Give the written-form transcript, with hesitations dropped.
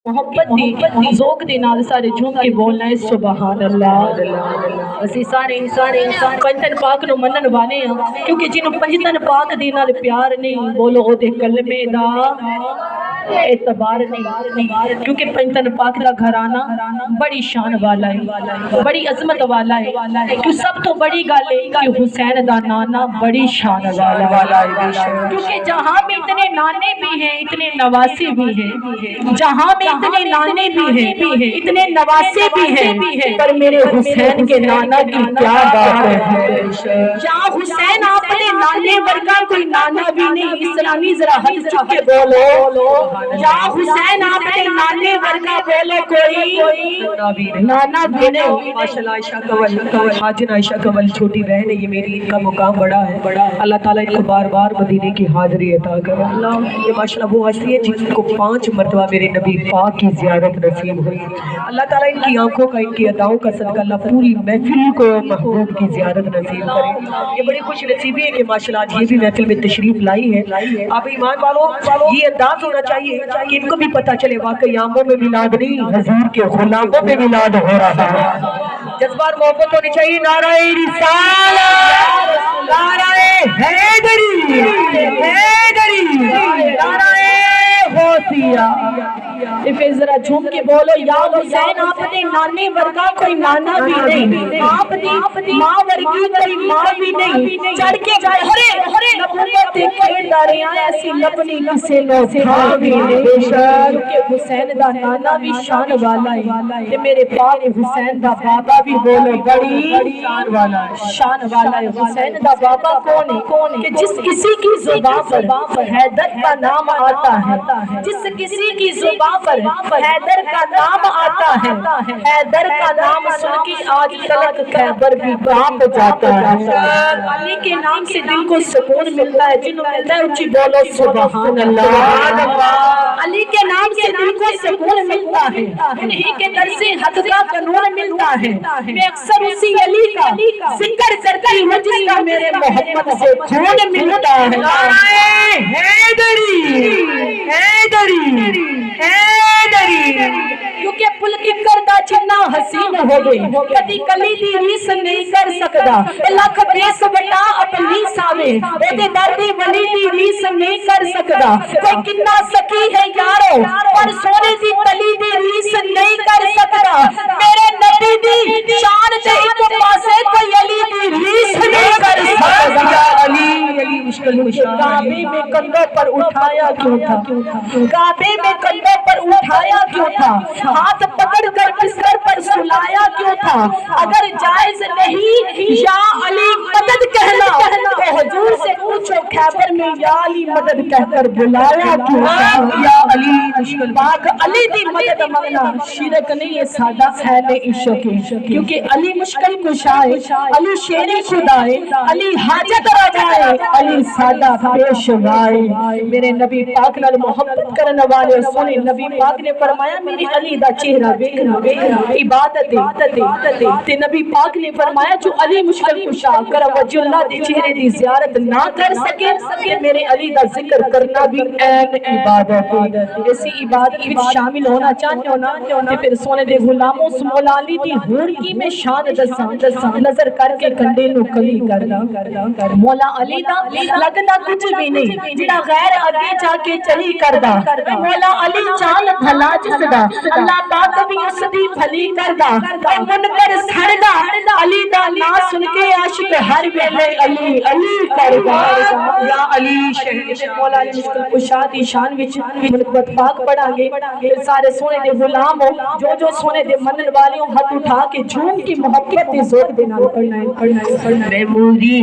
محبت دی ذوق دے نال سارے جھوم کے بولنا ہے سبحان اللہ۔ اسی سارے پنجتن پاک نو منن والے ہاں، کیونکہ جنوں پنجتن پاک دے نال پیار نہیں، بولو او دے کلمے دا اعتبار نہیں، کیونکہ پنجتن پاک دا گھرانہ بڑی شان والا ہے، بڑی عظمت والا ہے، کیوں سب تو بڑی گل ہے کہ حسین دا نانا بڑی شان والا ہے، کیونکہ جہاں میں اتنے نانے بھی ہیں اتنے نواسے بھی ہیں، جہاں میں اتنے نانے بھی ہیں اتنے نواسے بھی ہیں، پر میرے حسین کے نانا کی کیا بات ہے۔ جہاں حسین آپ نے نانے ورگا کوئی نانا بھی نہیں، اسلامی ذرا ہاتھ چک کے بولو، جہاں حسین آپ نے نانے ورگا بولے کوئی نانا بھی نہیں۔ ماشاءاللہ عائشہ کول حاجن عائشہ کول چھوٹی بہن ہے، یہ میری ان کا مقام بڑا ہے، اللہ تعالیٰ ان کو بار بار مدینے کی حاضری عطا کرے۔ یہ ماشاءاللہ وہ ہستی ہے جن کو 5 مرتبہ میرے نبی پاک کی زیارت نصیب ہوئی۔ اللہ تعالیٰ ان کی آنکھوں کا ان کی اداؤں کا صدقہ اللہ پوری محفل کو محبوب کی زیارت نصیب کرے۔ یہ بڑی خوش نصیبی ہے کہ ماشاءاللہ آج یہ بھی محفل میں تشریف لائی ہے۔ آپ ایمان والو یہ انداز ہونا چاہیے کہ ان کو بھی پتہ چلے واقعی آموں میں میلاد نہیں، حضور کے غلاموں میں میلاد ہو رہا ہے۔ جذبات محبت ہونی چاہیے۔ نعرہ رسالت، نعرہ حیدری، نعرہ غوثیہ۔ پھر ذرا جھوم کے بولو، یا حسین آپ نے نانے ورگا کوئی نانا بھی نہیں، آپ دی ماں ورگی کوئی ماں بھی نہیں، چڑھ کے گھرے نبوت دے کھیڑ داریاں ایسی لبنی کسے نو تھا بھی نہیں، کیونکہ حسین دا نانا بھی شان والا ہے، کہ میرے پاک حسین دا بابا بھی بولو بڑی شان والا ہے۔ حسین دا بابا کون ہے کہ جس کسی کی زبان پر حیدر کا نام آتا ہے، جس کسی کی زبان پر حیدر کا نام آتا ہے، حیدر کا نام سن کے آج تلک خیبر بھی کانپ جاتا ہے۔ علی کے نام سے دل کو سکون ملتا ہے، جنہوں ملتا ہے اچھی بولو سبحان اللہ۔ علی کے نام سے دل کو سکون ملتا ہے، انہی کے در سے حق کا قانون ملتا ہے۔ میں اکثر اسی علی کا ذکر کرتی ہوں جس کا میرے محمد سے خون ملتا ہے۔ کیونکہ پل کی کردہ جنہ حسین ہو گئی، کدی کلی دی ریس نہیں کر سکدا، لاکھ بیس بٹا اپنی ساوے، اے دردی ولی دی ریس نہیں کر سکدا، کوئی کتنا سکی ہے یارو پر سونے دی تلی دی ریس نہیں کر سکدا، میرے نبی دی شان تے ایک پاسے کوئی علی دی ریس نہیں کر سکدا۔ علی مشکل کعبے میں کندھوں پر اٹھایا کیوں تھا، کعبے میں کندھوں پر اٹھایا کیوں تھا، ہاتھ پکڑ کر بستر پر سلایا کیوں تھا، اگر جائز نہیں یا علی مدد کہنا تو حضور سے پوچھو خیبر میں یا علی مدد کہہ کر بلایا کیوں تھا۔ یا علی مشکل پاک علی دی مدد منگنا شرک نہیں، ہے سادہ اہل عشق، کیونکہ علی مشکل کشا ہے، علی شیر خدا ہے، علی حاجت روا ہے، علی سادہ پیشوا ہے۔ میرے نبی پاک نال محبت کرنے والے سنے نبی پاک نے فرمایا میری علی دا چہرہ ویکھنا عبادت ہے، تے نبی پاک نے فرمایا جو علی مشکل کشا کرم وجہ اللہ دے چہرے دی زیارت نہ کر سکے، میرے علی دا ذکر کرنا بھی عین عبادت ہے۔ اسی عبادت میں شامل ہونا چاہتے ہو نا تے پھر سونے دے غلاموں مولا علی دی ہور کی میں شان دساں، نظر کر کے کنڈے نو کلی کرنا، مولا علی دا لگدا کچھ بھی نہیں جڑا غیر اگے جا کے چلی کردا، مولا علی چال بھلا جس دا اللہ پاک بھی اس دی بھلی کردا، منکر سڑدا علی دا نام سن کے عاشق ہر ویلے علی علی کردا۔ یا علی شہنشاہ مولا علی مشکل کشا دی شان وچ منقبت پاک پڑھا گے، پھر سارے سونے دے غلام ہو جو سونے دے منن والے ہاتھ اٹھا کے جھوم کی محبت دی ذوق دے نال پڑھنا ہے۔ میموری